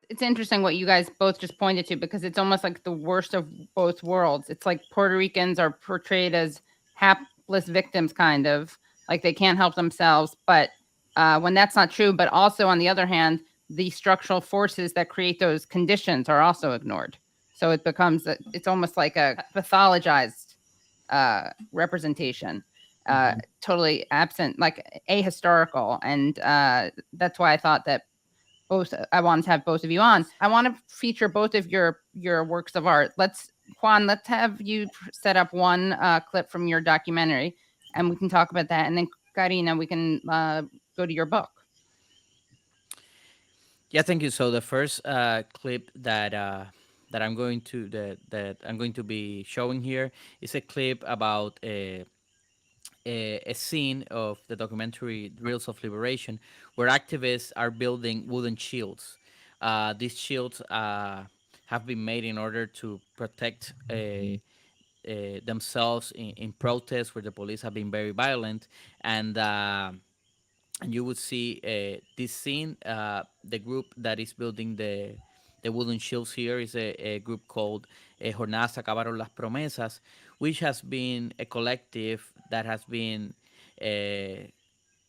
It's interesting what you guys both just pointed to, because it's almost like the worst of both worlds. It's like Puerto Ricans are portrayed as hapless victims, kind of like they can't help themselves. But when that's not true, but also on the other hand, the structural forces that create those conditions are also ignored. So it becomes, it's almost like a pathologized representation, totally absent, like ahistorical. And that's why I thought that I wanted to have both of you on. I want to feature both of your works of art. Juan, let's have you set up one clip from your documentary, and we can talk about that. And then Karina, we can go to your book. Yeah, thank you. So the first clip that I'm going to that I'm going to be showing here is a clip about a scene of the documentary Drills of Liberation, where activists are building wooden shields. These shields have been made in order to protect themselves in protests where the police have been very violent, and you would see this scene. The group that is building the wooden shields here is a group called Jornadas Acabaron las Promesas, which has been a collective that has been uh,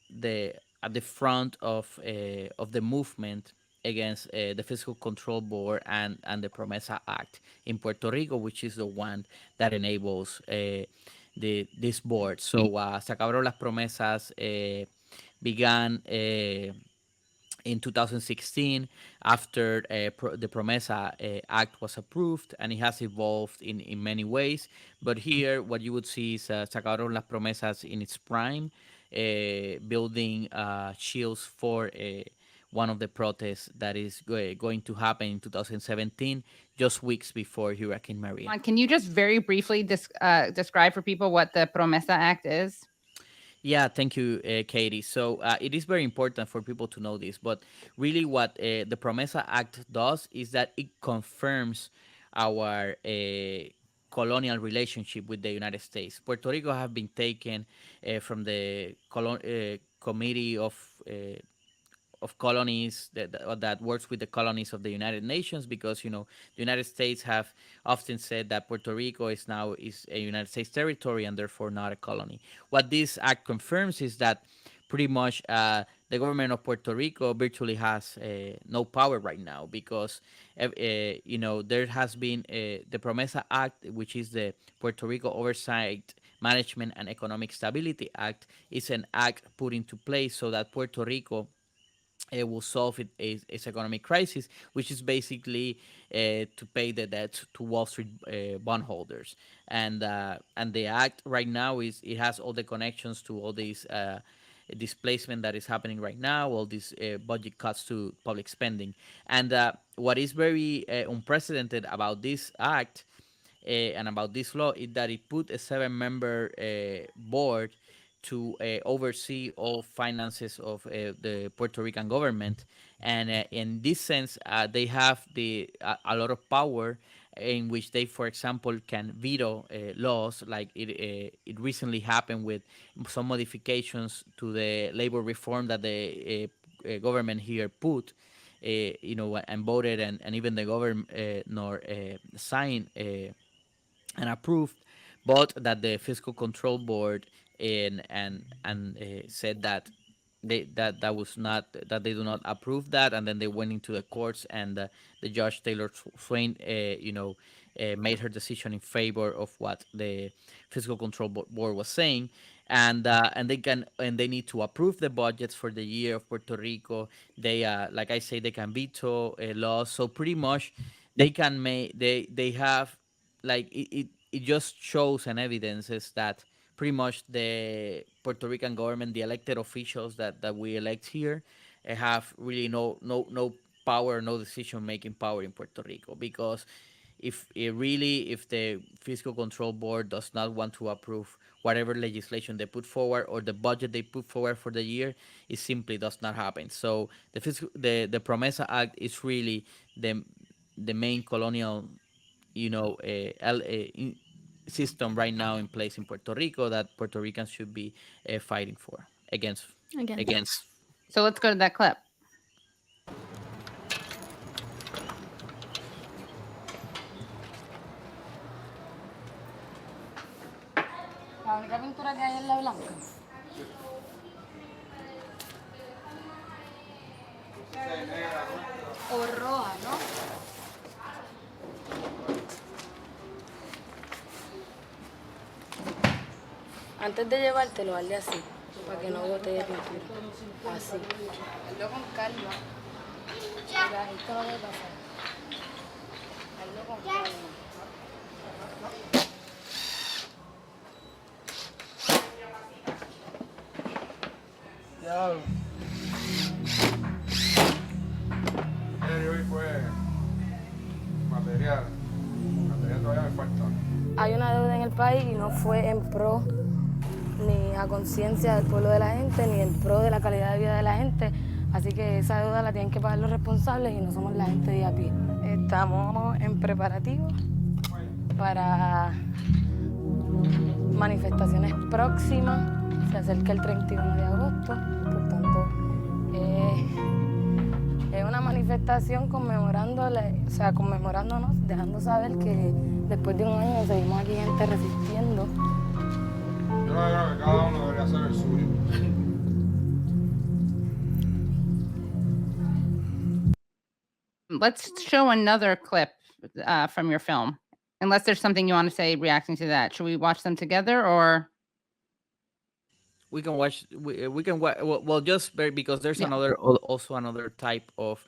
the at the front of the movement against the Fiscal Control Board and the PROMESA Act in Puerto Rico, which is the one that enables this board. So Se Acabaron las Promesas began in 2016 after the PROMESA Act was approved, and it has evolved in many ways. But here, what you would see is Se Acabaron las Promesas in its prime, building shields for one of the protests that is going to happen in 2017, just weeks before Hurricane Maria. Can you just very briefly describe for people what the PROMESA Act is? Yeah, thank you, Katie. So it is very important for people to know this, but really what the PROMESA Act does is that it confirms our colonial relationship with the United States. Puerto Rico have been taken from the Committee of colonies that works with the colonies of the United Nations, because the United States have often said that Puerto Rico is a United States territory and therefore not a colony. What this act confirms is that pretty much the government of Puerto Rico virtually has no power right now, because there has been the PROMESA Act, which is the Puerto Rico Oversight, Management and Economic Stability Act, is an act put into place so that Puerto Rico it will solve its economic crisis, which is basically to pay the debt to Wall Street bondholders. And the act right now it has all the connections to all these displacement that is happening right now, all these budget cuts to public spending. And what is very unprecedented about this act and about this law is that it put a 7-member board to oversee all finances of the Puerto Rican government, and in this sense, they have a lot of power, in which they, for example, can veto laws. Like it recently happened with some modifications to the labor reform that the government here put. And voted, and even the governor signed and approved, but that the Fiscal Control Board said that that was not, that they do not approve that, and then they went into the courts, and the judge Taylor Swain, made her decision in favor of what the Fiscal Control Board was saying. And they need to approve the budgets for the year of Puerto Rico. They like I say, they can veto laws. So pretty much they can make they have, like, it just shows and evidences that pretty much the Puerto Rican government, the elected officials that we elect here, have really no power, no decision making power in Puerto Rico. Because if the Fiscal Control Board does not want to approve whatever legislation they put forward, or the budget they put forward for the year, it simply does not happen. So the PROMESA Act is really the main colonial, system right now in place in Puerto Rico, that Puerto Ricans should be fighting for. against Again. against. So let's go to that clip. La única pintura que hay es la blanca. O roja, ¿no? Antes de llevártelo, hazle así, para que no bote de pintura. Así. Hazlo con calma. Mira, esto no debe pasar. Hazlo con calma. Diablo. Hoy fue material. Material todavía me falta. Hay una deuda en el país y no fue en pro ni a conciencia del pueblo de la gente, ni en pro de la calidad de vida de la gente. Así que esa deuda la tienen que pagar los responsables y no somos la gente de a pie. Estamos en preparativos para manifestaciones próximas. Se acerca el 31 de agosto, por tanto, es una manifestación conmemorándonos, dejando saber que después de un año seguimos aquí gente resistiendo. Yo creo que cada uno debería hacer el suyo. Let's show another clip from your film, unless there's something you want to say reacting to that. Should we watch them together, or? We can watch. We can watch. Well, just very, because there's Yeah. also another type of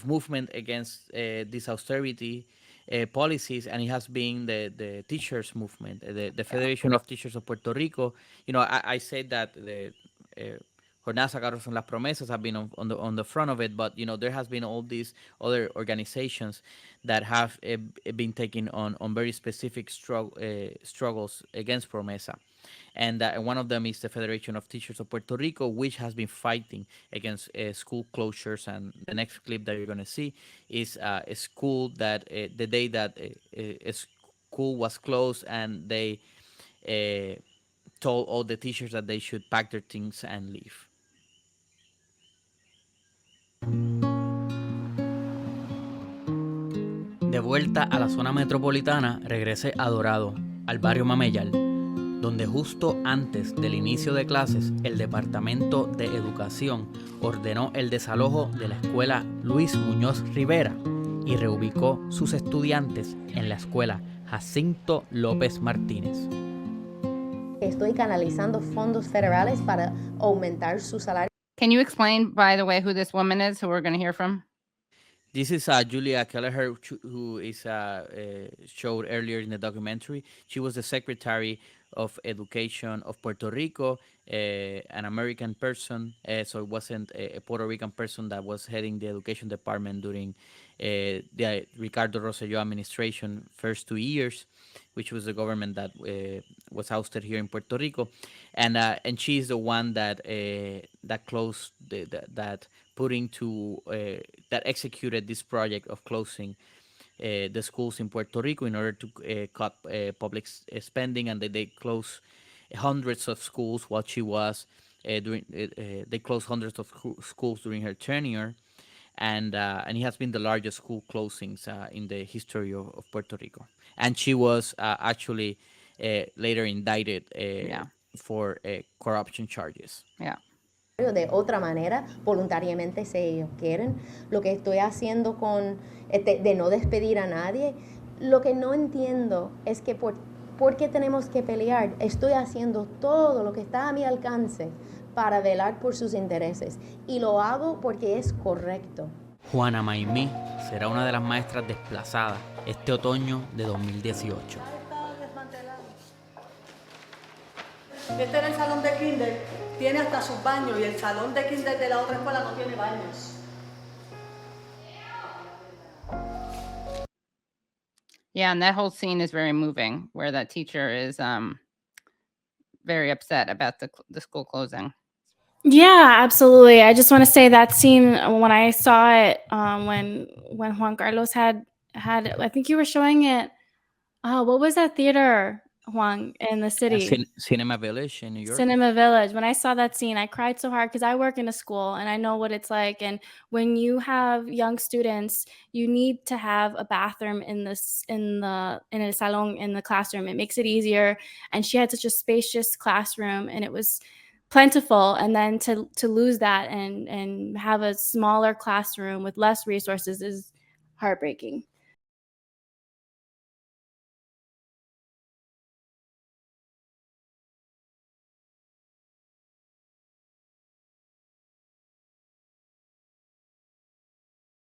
movement against this austerity policies, and it has been the teachers movement, the Federation of Teachers of Puerto Rico. You know, I said that the Jornadas Sacados son las Promesas have been on the front of it, but you know there has been all these other organizations that have been taking on very specific struggles against PROMESA. And one of them is the Federation of Teachers of Puerto Rico, which has been fighting against school closures. And the next clip that you're going to see is a school that the day that a school was closed, and they told all the teachers that they should pack their things and leave. De vuelta a la zona metropolitana, regresé a Dorado, al barrio Mameyal, donde justo antes del inicio de clases, el Departamento de Educación ordenó el desalojo de la escuela Luis Muñoz Rivera y reubicó sus estudiantes en la escuela Jacinto López Martínez. Estoy canalizando fondos federales para aumentar su salario. Can you explain, by the way, who this woman is, who we're going to hear from? This is Julia Kelleher, who is showed earlier in the documentary. She was the Secretary of Education of Puerto Rico, an American person, so it wasn't a Puerto Rican person that was heading the education department during the Ricardo Rosselló administration first 2 years, which was the government that was ousted here in Puerto Rico, and she's the one that closed that executed this project of closing the schools in Puerto Rico in order to cut public spending, and they closed hundreds of schools while she was they closed hundreds of schools during her tenure, and it has been the largest school closings in the history of Puerto Rico. And she was actually later indicted for corruption charges. Yeah. De otra manera, voluntariamente, si ellos quieren. Lo que estoy haciendo con de no despedir a nadie, lo que no entiendo es que por qué tenemos que pelear. Estoy haciendo todo lo que está a mi alcance para velar por sus intereses, y lo hago porque es correcto. Juana Maimí será una de las maestras desplazadas este otoño de 2018. Este era el salón de kinder, tiene hasta sus baños, y el salón de kinder de la otra escuela no tiene baños. Yeah, and that whole scene is very moving, where that teacher is very upset about the school closing. Yeah, absolutely. I just want to say that scene, when I saw it, when Juan Carlos had, I think you were showing it. What was that theater? Juan, in the city. Cinema Village in New York. Cinema Village. When I saw that scene, I cried so hard because I work in a school and I know what it's like. And when you have young students, you need to have a bathroom in a salon in the classroom. It makes it easier. And she had such a spacious classroom, and it was plentiful. And then to lose that and have a smaller classroom with less resources is heartbreaking.